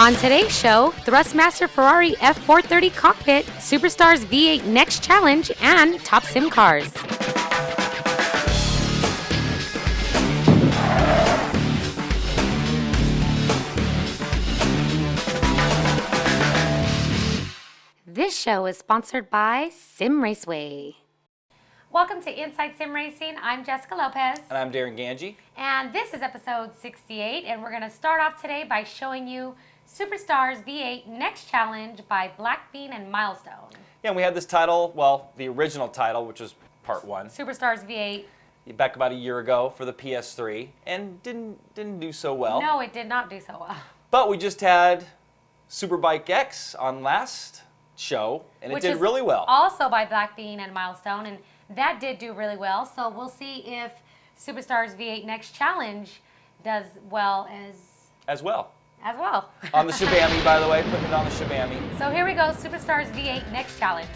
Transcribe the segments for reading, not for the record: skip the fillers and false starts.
On today's show, Thrustmaster Ferrari F430 Cockpit, Superstars V8 Next Challenge, and top sim cars. This show is sponsored by Sim Raceway. Welcome to Inside Sim Racing. I'm Jessica Lopez. And I'm Darren Ganji. And this is episode 68, and we're going to start off today by showing you Superstars V8 Next Challenge by Blackbean and Milestone. Yeah, and we had this title, well, the original title, which was part one. Superstars V8. Back about a year ago for the PS3, and didn't do so well. No, it did not do so well. But we just had Superbike X on last show, and it did really well. Also by Blackbean and Milestone, and that did do really well. So we'll see if Superstars V8 Next Challenge does well as well. On the Shabami, by the way, putting it on the Shabami. So here we go, Superstars V8 Next Challenge.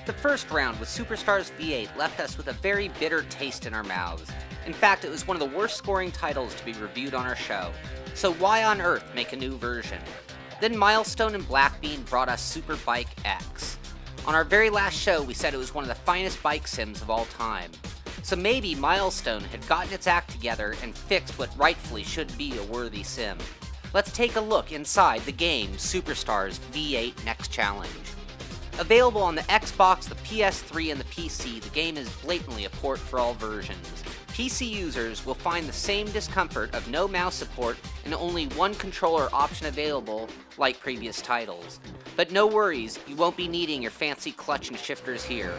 The first round with Superstars V8 left us with a very bitter taste in our mouths. In fact, it was one of the worst scoring titles to be reviewed on our show. So why on earth make a new version? Then Milestone and Blackbean brought us Superbike X. On our very last show, we said it was one of the finest bike sims of all time. So maybe Milestone had gotten its act together and fixed what rightfully should be a worthy sim. Let's take a look inside the game Superstars V8 Next Challenge. Available on the Xbox, the PS3, and the PC, the game is blatantly a port for all versions. PC users will find the same discomfort of no mouse support and only one controller option available like previous titles. But no worries, you won't be needing your fancy clutch and shifters here.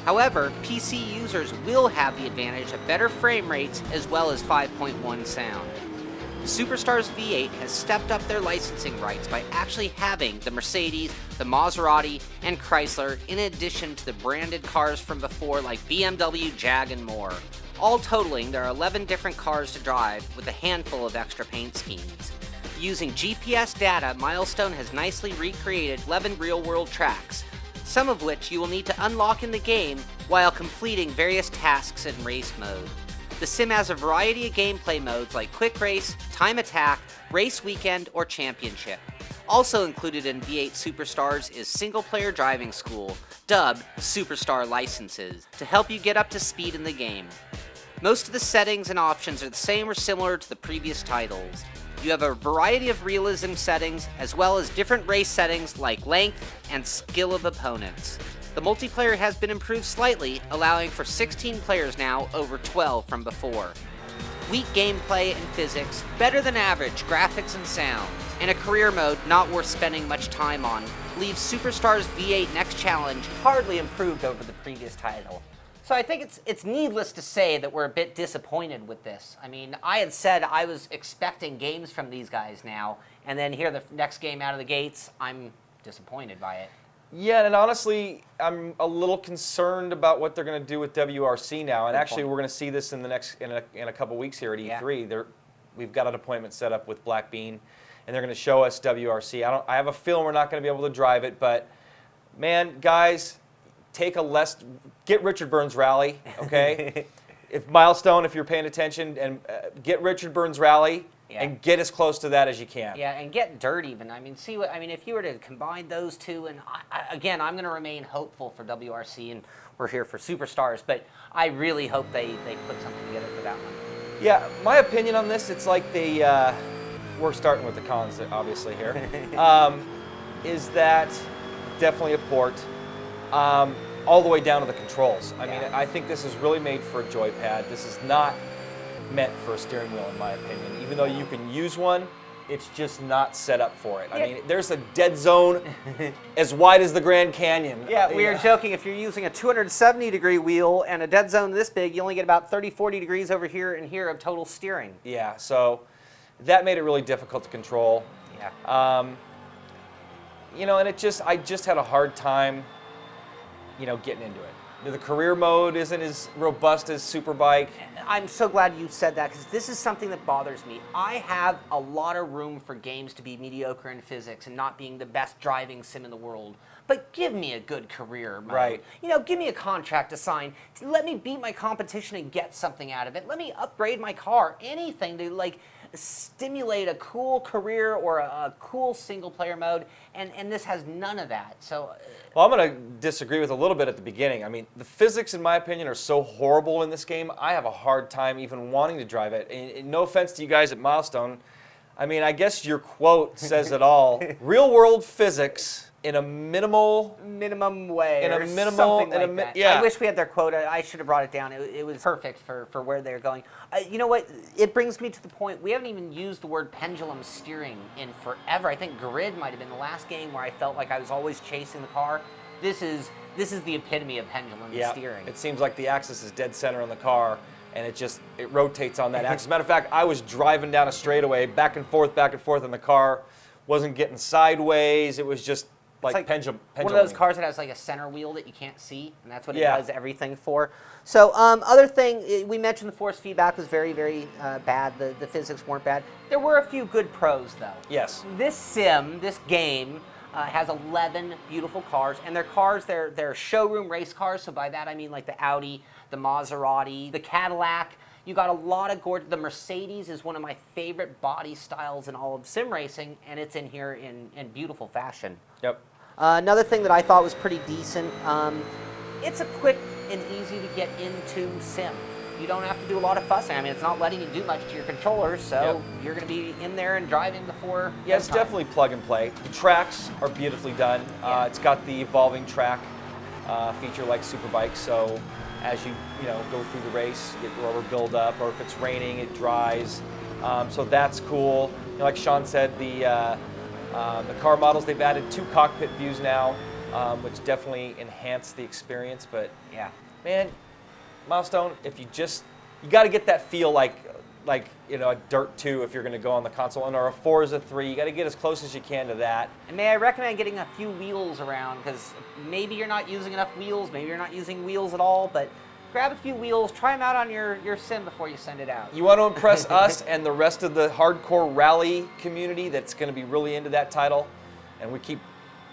However, PC users will have the advantage of better frame rates as well as 5.1 sound. Superstars V8 has stepped up their licensing rights by actually having the Mercedes, the Maserati, and Chrysler, in addition to the branded cars from before like BMW, Jag, and more. All totaling, there are 11 different cars to drive with a handful of extra paint schemes. Using GPS data, Milestone has nicely recreated 11 real-world tracks, some of which you will need to unlock in the game while completing various tasks in race mode. The sim has a variety of gameplay modes like Quick Race, Time Attack, Race Weekend, or Championship. Also included in V8 Superstars is single-player driving school, dubbed Superstar Licenses, to help you get up to speed in the game. Most of the settings and options are the same or similar to the previous titles. You have a variety of realism settings, as well as different race settings like length and skill of opponents. The multiplayer has been improved slightly, allowing for 16 players now over 12 from before. Weak gameplay and physics, better than average graphics and sound, and a career mode not worth spending much time on leaves Superstars V8 Next Challenge hardly improved over the previous title. So I think it's needless to say that we're a bit disappointed with this. I mean, I had said I was expecting games from these guys now, and then here the next game out of the gates, I'm disappointed by it. Yeah, and honestly, I'm a little concerned about what they're going to do with WRC now. And actually, we're going to see this in a couple weeks here at E3. Yeah. We've got an appointment set up with Blackbean, and they're going to show us WRC. I have a feeling we're not going to be able to drive it, but man, guys, get Richard Burns Rally, okay? If Milestone, if you're paying attention, and get Richard Burns Rally. Yeah. And get as close to that as you can. Yeah, and get dirt even. I mean, if you were to combine those two, and again, I'm going to remain hopeful for WRC, and we're here for Superstars, but I really hope they put something together for that one. Yeah, my opinion on this, it's like we're starting with the cons, obviously, here, is that definitely a port, all the way down to the controls. I mean, I think this is really made for a joypad. This is not meant for a steering wheel, in my opinion. Even though you can use one, it's just not set up for it. I mean, there's a dead zone as wide as the Grand Canyon. Yeah, we were joking, if you're using a 270-degree wheel and a dead zone this big, you only get about 30, 40 degrees over here and here of total steering. Yeah, so that made it really difficult to control. Yeah. And I just had a hard time, getting into it. The career mode isn't as robust as Superbike. I'm so glad you said that, because this is something that bothers me. I have a lot of room for games to be mediocre in physics and not being the best driving sim in the world. But give me a good career mode. Right. Give me a contract to sign. Let me beat my competition and get something out of it. Let me upgrade my car. Anything to stimulate a cool career or a cool single-player mode, and this has none of that. So, well, I'm going to disagree with a little bit at the beginning. I mean, the physics, in my opinion, are so horrible in this game, I have a hard time even wanting to drive it. And no offense to you guys at Milestone, I mean, I guess your quote says it all. Real-world physics in a minimum way, in a or minimal, something in like a that. yeah. I wish we had their quote. I should have brought it down. It was perfect for where they're going. You know what? It brings me to the point. We haven't even used the word pendulum steering in forever. I think Grid might have been the last game where I felt like I was always chasing the car. This is the epitome of pendulum steering. It seems like the axis is dead center on the car, and it rotates on that axis. Matter of fact, I was driving down a straightaway, back and forth, and the car wasn't getting sideways. It was just like pendulum. One of those cars that has like a center wheel that you can't see, and that's what it does everything for. So other thing, we mentioned the force feedback was very, very bad. The physics weren't bad. There were a few good pros, though. Yes. This game, has 11 beautiful cars, and they're showroom race cars, so by that I mean like the Audi, the Maserati, the Cadillac. You got a lot of gorgeous. The Mercedes is one of my favorite body styles in all of sim racing, and it's in here in beautiful fashion. Yep. Another thing that I thought was pretty decent, it's a quick and easy to get into sim. You don't have to do a lot of fussing. I mean, it's not letting you do much to your controllers, so you're going to be in there and driving before. Yeah, it's definitely plug and play. The tracks are beautifully done. It's got the evolving track feature like Superbike, so as you go through the race, you get rubber buildup, or if it's raining, it dries. So that's cool. Like Sean said, the car models, they've added 2 cockpit views now, which definitely enhance the experience. But yeah, man, Milestone, if you got to get that feel like a Dirt 2 if you're going to go on the console, and or a Forza 3, you got to get as close as you can to that. And may I recommend getting a few wheels around, because maybe you're not using enough wheels, maybe you're not using wheels at all, but grab a few wheels, try them out on your sim before you send it out. You want to impress us and the rest of the hardcore rally community that's going to be really into that title, and we keep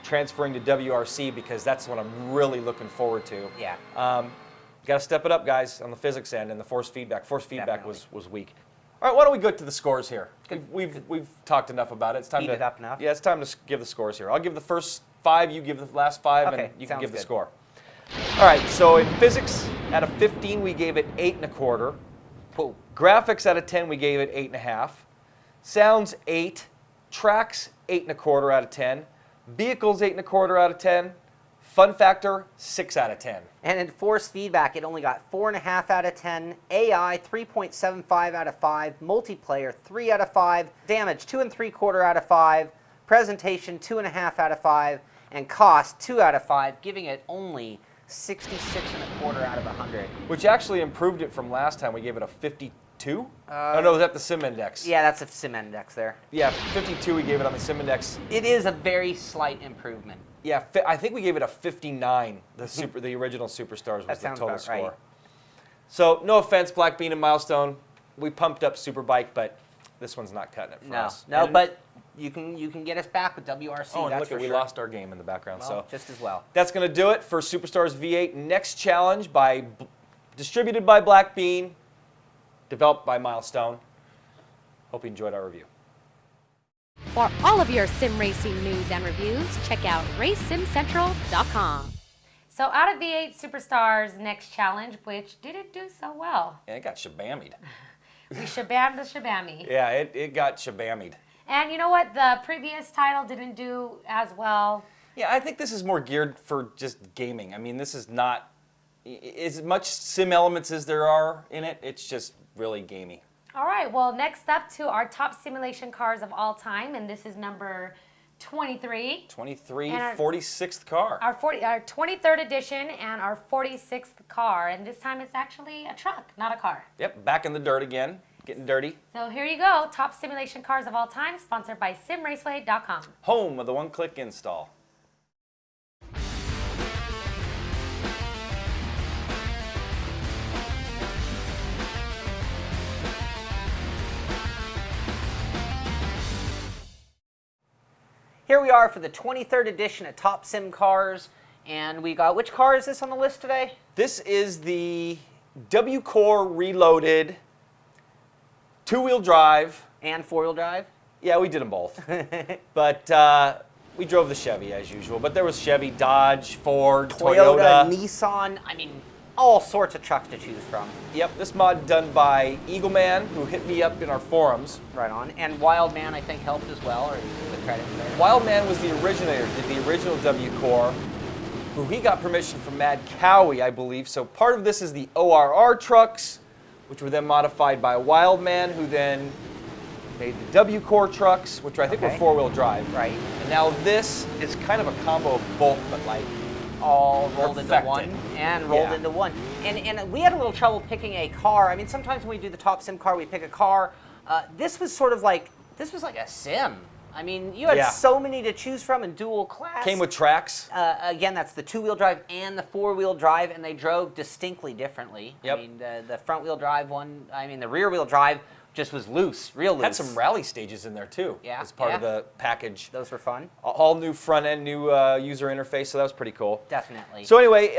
transferring to WRC because that's what I'm really looking forward to. Yeah. You got to step it up, guys, on the physics end and the force feedback. Force feedback was weak. All right, why don't we go to the scores here? We've talked enough about it. It's time to it up enough. Yeah, it's time to give the scores here. I'll give the first 5, you give the last 5, and you can give the score. All right, so in physics, out of 15, we gave it 8.25. Whoa. Graphics out of 10, we gave it 8.5. Sounds 8. Tracks 8.25 out of 10. Vehicles 8.25 out of 10. Fun factor 6 out of 10. And in force feedback, it only got 4.5 out of 10. AI 3.75 out of 5. Multiplayer 3 out of 5. Damage 2.75 out of 5. Presentation 2.5 out of 5. And cost 2 out of 5, giving it only 66.25 out of 100. Which actually improved it from last time. We gave it a 52. Oh no, was that the Sim Index? Yeah, that's a Sim Index there. Yeah, 52 we gave it on the Sim Index. It is a very slight improvement. Yeah, I think we gave it a 59. The original Superstars was the total score. Right. So no offense, Black Bean and Milestone, we pumped up Superbike, but this one's not cutting it for us. No, but you can get us back with WRC. Oh, and that's look, we lost our game in the background. Well, so just as well. That's going to do it for Superstars V8. Next challenge distributed by Black Bean, developed by Milestone. Hope you enjoyed our review. For all of your sim racing news and reviews, check out RaceSimCentral.com. So out of V8 Superstars next challenge, which didn't do so well. Yeah, it got shabammied. We shabammed the shabammy. Yeah, it got shabammied. And you know what? The previous title didn't do as well. Yeah, I think this is more geared for just gaming. I mean, this is not as much sim elements as there are in it. It's just really gamey. All right, well, next up to our top simulation cars of all time, and this is number 23. 23, 46th car. Our 23rd edition and our 46th car, and this time it's actually a truck, not a car. Yep, back in the dirt again, getting dirty. So here you go, top simulation cars of all time, sponsored by SimRaceway.com. Home of the one-click install. Here we are for the 23rd edition of Top Sim Cars, and we got, which car is this on the list today? This is the W-Core Reloaded 2-wheel drive And four-wheel drive? Yeah, we did them both. But we drove the Chevy as usual. But there was Chevy, Dodge, Ford, Toyota. Nissan. I mean, all sorts of trucks to choose from. Yep, this mod done by Eagleman, who hit me up in our forums. Right on. And Wildman, I think, helped as well, or the credit there. Wildman was the originator, did the original W-Core, who he got permission from Mad Cowie, I believe. So part of this is the ORR trucks, which were then modified by Wildman, who then made the W-Core trucks, which I think were four-wheel drive. Right. And now this is kind of a combo of both, but like all rolled into perfected. one and rolled into one. And we had a little trouble picking a car. I mean, sometimes when we do the top sim car, we pick a car. This was sort of like, this was like a sim. I mean, you had so many to choose from in dual class. Came with tracks. Again, that's the two-wheel drive and the four-wheel drive, and they drove distinctly differently. Yep. I mean, the front-wheel drive one, I mean, the rear-wheel drive just was loose, real loose. Had some rally stages in there too, as part of the package. Those were fun. All new front end, new user interface, so that was pretty cool. Definitely. So anyway,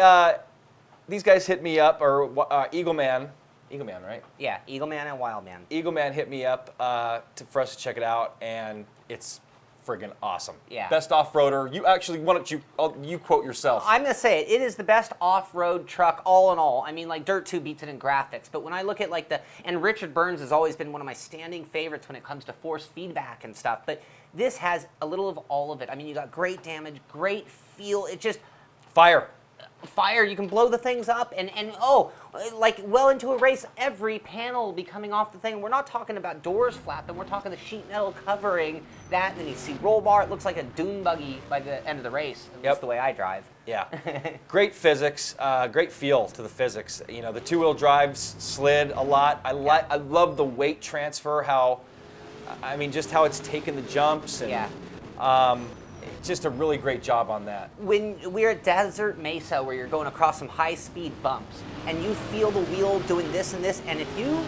these guys hit me up, or Eagleman, right? Yeah, Eagleman and Wildman. Eagleman hit me up for us to check it out, and it's friggin' awesome. Yeah. Best off-roader. You actually, why don't you quote yourself? I'm going to say it. It is the best off-road truck all in all. I mean, like, Dirt 2 beats it in graphics. But when I look at, like, and Richard Burns has always been one of my standing favorites when it comes to force feedback and stuff. But this has a little of all of it. I mean, you got great damage, great feel. It just... Fire. You can blow the things up, and like well into a race, every panel will be coming off the thing. We're not talking about doors flapping, we're talking the sheet metal covering that, and then you see roll bar. It looks like a dune buggy by the end of the race. That's the way I drive. Yeah. Great physics, great feel to the physics. You know, the two-wheel drives slid a lot. I love the weight transfer, I mean, just how it's taken the jumps. And, just a really great job on that. When we're at Desert Mesa, where you're going across some high-speed bumps, and you feel the wheel doing this and this, and if you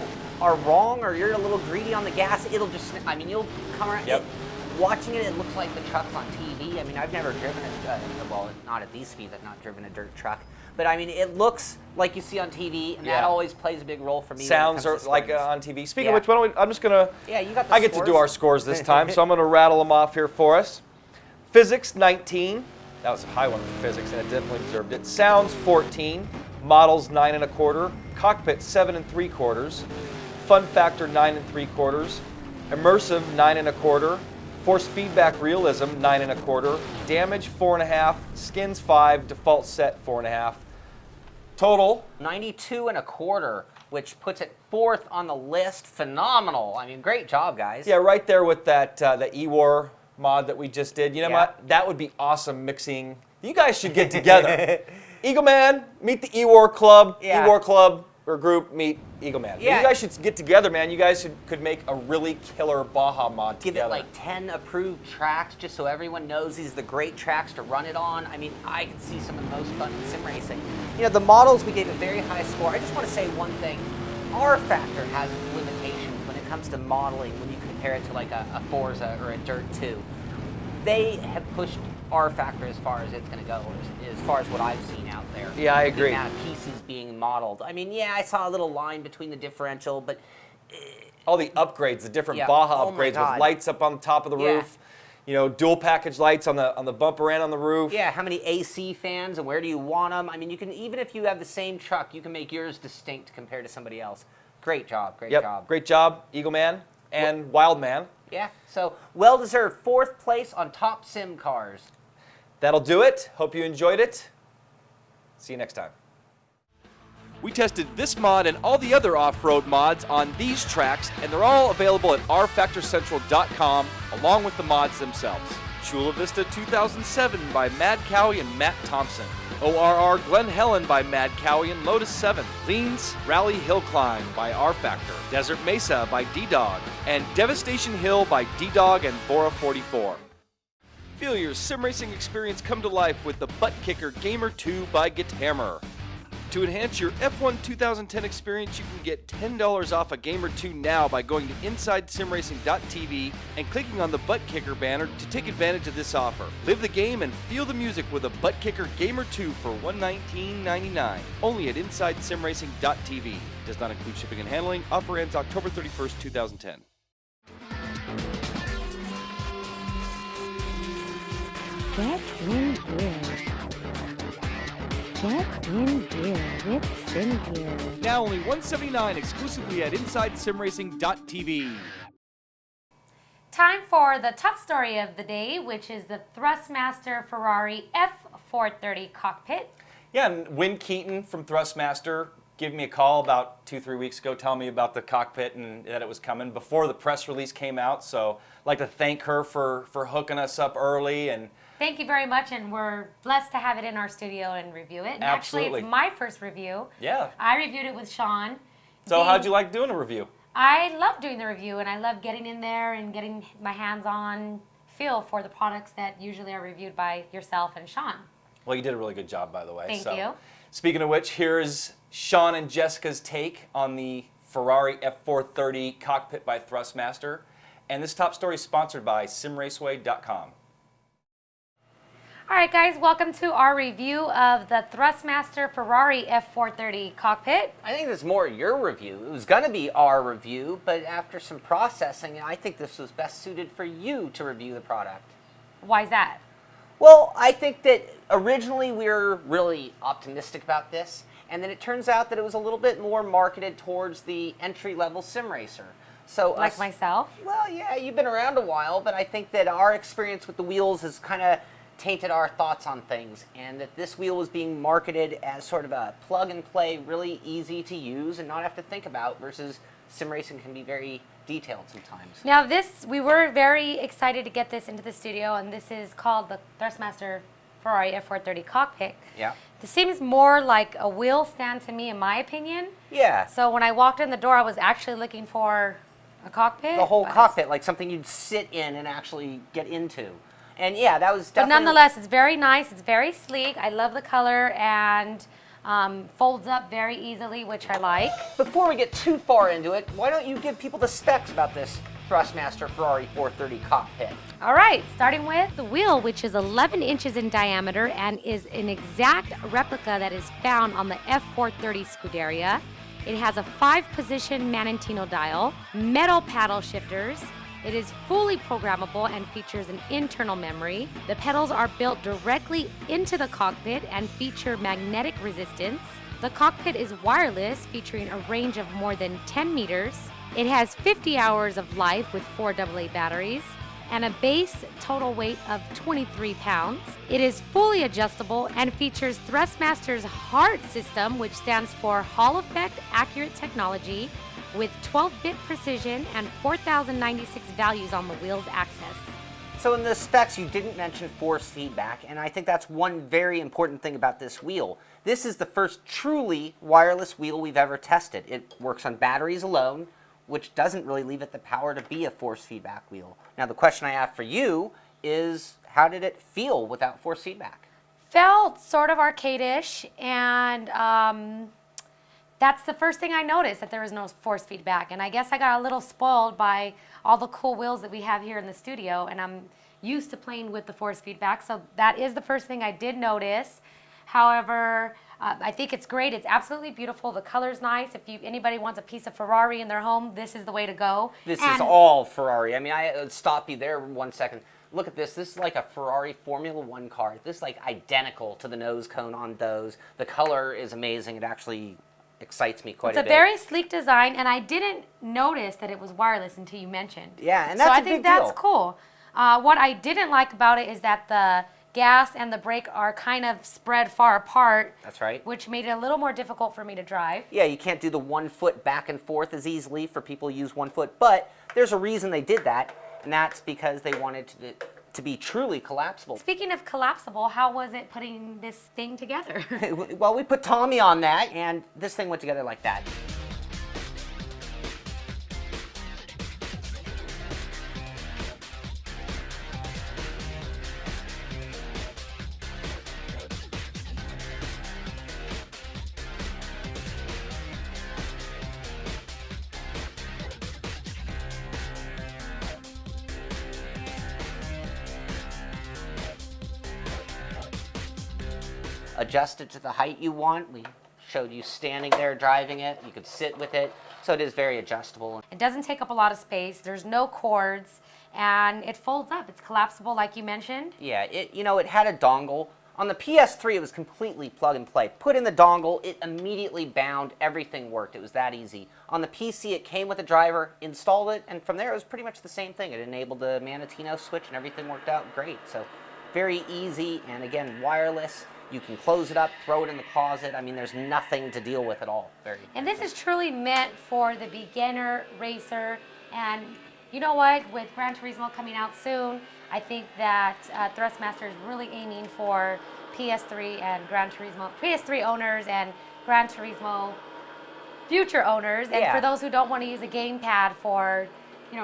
are wrong or you're a little greedy on the gas, it'll just, I mean, you'll come around. Yep. Watching it, it looks like the truck's on TV. I mean, I've never driven well, not at these speeds, I've not driven a dirt truck. But I mean, it looks like you see on TV, and that always plays a big role for me. Sounds are like on TV. Speaking of which, why don't I'm just gonna. Yeah, you got the I get to do our scores this time, so I'm gonna rattle them off here for us. Physics 19, that was a high one for physics, and it definitely deserved it. Sounds 14, models 9 1/4, cockpit 7 3/4, fun factor 9 3/4, immersive 9 1/4, force feedback realism 9 1/4, damage 4.5, skins 5, default set 4.5. Total 92 1/4, which puts it 4th on the list. Phenomenal. I mean, great job, guys. Yeah, right there with that the E-War mod that we just did. You know what? That would be awesome mixing. You guys should get together. Eagleman, meet the E-War Club. E-War Club or group, meet Eagleman. Yeah. You guys should get together, man. You guys could make a really killer Baja mod Give together. it like 10 approved tracks just so everyone knows these are the great tracks to run it on. I mean, I can see some of the most fun in sim racing. You know, the models, we gave a very high score. I just want to say one thing. R Factor has its limitations when it comes to modeling when you compare it to like a Forza or a Dirt 2. They have pushed R Factor as far as it's going to go, as far as what I've seen out there. Yeah, I agree. The amount of pieces being modeled. I mean, yeah, I saw a little line between the differential, but... all the upgrades, the different Baja upgrades with lights up on the top of the roof. You know, dual package lights on the bumper and on the roof. Yeah, how many AC fans and where do you want them? I mean, you can, even if you have the same truck, you can make yours distinct compared to somebody else. Great job, great job. Great job, Eagleman and Wildman. Yeah, so well-deserved 4th place on top sim cars. That'll do it. Hope you enjoyed it. See you next time. We tested this mod and all the other off-road mods on these tracks, and they're all available at rfactorcentral.com along with the mods themselves. Chula Vista 2007 by Mad Cowie and Matt Thompson. ORR Glen Helen by Mad Cowie and Lotus 7. Leans Rally Hill Climb by R Factor. Desert Mesa by D-Dog. And Devastation Hill by D-Dog and Bora 44. Feel your sim racing experience come to life with the Butt Kicker Gamer 2 by Githammer. To enhance your F1 2010 experience, you can get $10 off a Gamer 2 now by going to InsideSimRacing.tv and clicking on the Butt Kicker banner to take advantage of this offer. Live the game and feel the music with a Butt Kicker Gamer 2 for $119.99. Only at InsideSimRacing.tv. Does not include shipping and handling. Offer ends October 31st, 2010. Get in gear. Get in gear with Sim Gear. Now only $179 exclusively at InsideSimRacing.tv. Time for the top story of the day, which is the Thrustmaster Ferrari F430 cockpit. Yeah, and Wynn Keaton from Thrustmaster gave me a call about 2-3 weeks ago telling me about the cockpit and that it was coming before the press release came out. So I'd like to thank her for hooking us up early. And Thank you very much, and we're blessed to have it in our studio and review it. And Absolutely. Actually, it's my first review. yeah. I reviewed it with Sean. So how'd you like doing a review? I love doing the review, and I love getting in there and getting my hands-on feel for the products that usually are reviewed by yourself and Sean. Well, you did a really good job, by the way. Thank you. Speaking of which, here's Sean and Jessica's take on the Ferrari F430 cockpit by Thrustmaster. And this top story is sponsored by SimRaceway.com. All right, guys, welcome to our review of the Thrustmaster Ferrari F430 cockpit. I think this is more your review. It was going to be our review, but after some processing, I think this was best suited for you to review the product. Why's that? Well, I think that originally we were really optimistic about this, and then it turns out that it was a little bit more marketed towards the entry-level sim racer. So Like myself? Well, yeah, you've been around a while, but I think that our experience with the wheels has kind of tainted our thoughts on things, and that this wheel was being marketed as sort of a plug-and-play, really easy to use and not have to think about, versus sim racing can be very detailed sometimes. Now we were very excited to get this into the studio, and this is called the Thrustmaster Ferrari F430 cockpit. Yeah. This seems more like a wheel stand to me, in my opinion. Yeah. So when I walked in the door, I was actually looking for a cockpit. The whole but- cockpit, like something you'd sit in and actually get into. And yeah, that was But definitely... nonetheless, it's very nice. It's very sleek. I love the color, and folds up very easily, which I like. Before we get too far into it, why don't you give people the specs about this Thrustmaster Ferrari 430 cockpit? All right, starting with the wheel, which is 11 inches in diameter and is an exact replica that is found on the F430 Scuderia. It has a 5-position Manantino dial, metal paddle shifters. It is fully programmable and features an internal memory. The pedals are built directly into the cockpit and feature magnetic resistance. The cockpit is wireless, featuring a range of more than 10 meters. It has 50 hours of life with 4 AA batteries and a base total weight of 23 pounds. It is fully adjustable and features Thrustmaster's HART system, which stands for Hall Effect Accurate Technology, with 12-bit precision and 4,096 values on the wheel's axis. So in the specs, you didn't mention force feedback, and I think that's one very important thing about this wheel. This is the first truly wireless wheel we've ever tested. It works on batteries alone, which doesn't really leave it the power to be a force feedback wheel. Now the question I have for you is, how did it feel without force feedback? Felt sort of arcade-ish, and that's the first thing I noticed, that there was no force feedback. And I guess I got a little spoiled by all the cool wheels that we have here in the studio, and I'm used to playing with the force feedback, so that is the first thing I did notice. However, I think it's great. It's absolutely beautiful. The color's nice. If anybody wants a piece of Ferrari in their home, this is the way to go. This is all Ferrari. I mean, I stop you there 1 second. Look at this. This is like a Ferrari Formula One car. This is like identical to the nose cone on those. The color is amazing. It actually excites me quite a bit. It's a very sleek design, and I didn't notice that it was wireless until you mentioned. Yeah, and that's so a I think big that's deal. cool. What I didn't like about it is that the gas and the brake are kind of spread far apart. That's right. Which made it a little more difficult for me to drive. Yeah, you can't do the 1 foot back and forth as easily for people who use 1 foot, but there's a reason they did that, and that's because they wanted to be truly collapsible. Speaking of collapsible, how was it putting this thing together? Well, we put Tommy on that, and this thing went together like that. Adjust it to the height you want. We showed you standing there driving it. You could sit with it. So it is very adjustable. It doesn't take up a lot of space. There's no cords. and it folds up. It's collapsible, like you mentioned. Yeah, it had a dongle. On the PS3, it was completely plug and play. Put in the dongle, it immediately bound, everything worked. It was that easy. On the PC, it came with a driver, installed it, and from there, it was pretty much the same thing. It enabled the Manatino switch, and everything worked out great. So, very easy, and again, wireless. You can close it up, throw it in the closet. I mean, there's nothing to deal with at all. And this is truly meant for the beginner racer. And you know what? With Gran Turismo coming out soon, I think that Thrustmaster is really aiming for PS3 and Gran Turismo, PS3 owners and Gran Turismo future owners. And for those who don't want to use a gamepad for,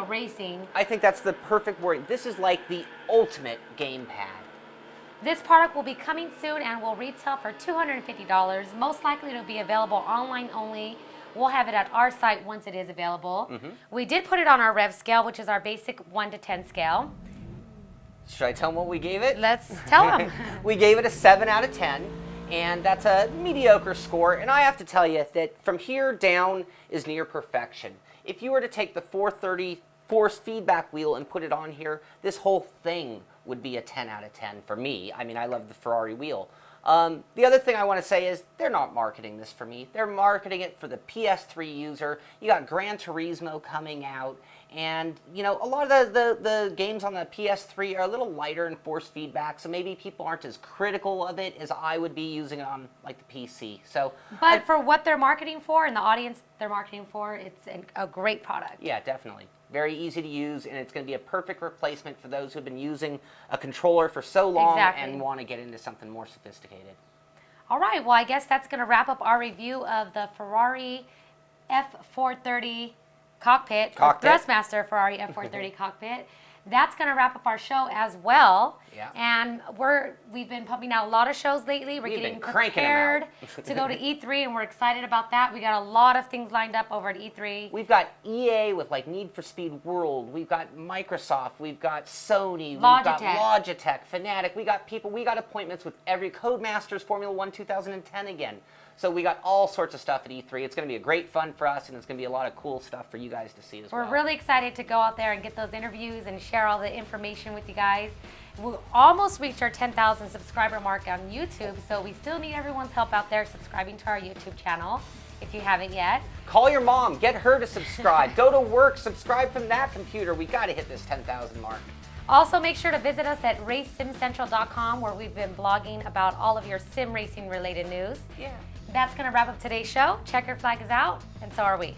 racing. I think that's the perfect word. This is like the ultimate gamepad. This product will be coming soon and will retail for $250. Most likely it'll be available online only. We'll have it at our site once it is available. We did put it on our rev scale, which is our basic 1 to 10 scale. Should I tell them what we gave it? Let's tell them. We gave it a 7 out of 10, and that's a mediocre score. And I have to tell you that from here down is near perfection. If you were to take the 430 force feedback wheel and put it on here, this whole thing would be a 10 out of 10 for me. I mean, I love the Ferrari wheel. The other thing I want to say is they're not marketing this for me. They're marketing it for the PS3 user. You got Gran Turismo coming out, and a lot of the games on the PS3 are a little lighter in force feedback, so maybe people aren't as critical of it as I would be using it on like the PC. So, but for what they're marketing for and the audience they're marketing for, it's a great product. Yeah, definitely. Very easy to use, and it's going to be a perfect replacement for those who've been using a controller for so long and want to get into something more sophisticated. All right, well, I guess that's going to wrap up our review of the Ferrari F430 Cockpit. Thrustmaster Ferrari F430 Cockpit. That's going to wrap up our show as well. Yeah. And we've been pumping out a lot of shows lately. We're getting prepared to go to E3, and we're excited about that. We got a lot of things lined up over at E3. We've got EA with like Need for Speed World. We've got Microsoft. We've got Sony. We've got Logitech, Fanatic. We got appointments with every Codemasters Formula 1 2010 again. So we got all sorts of stuff at E3. It's going to be a great fun for us, and it's going to be a lot of cool stuff for you guys to see as well. We're really excited to go out there and get those interviews and share all the information with you guys. We almost reached our 10,000 subscriber mark on YouTube, so we still need everyone's help out there subscribing to our YouTube channel if you haven't yet. Call your mom. Get her to subscribe. Go to work. Subscribe from that computer. We got to hit this 10,000 mark. Also, make sure to visit us at racesimcentral.com, where we've been blogging about all of your sim racing related news. Yeah. That's going to wrap up today's show. Checker Flag is out, and so are we.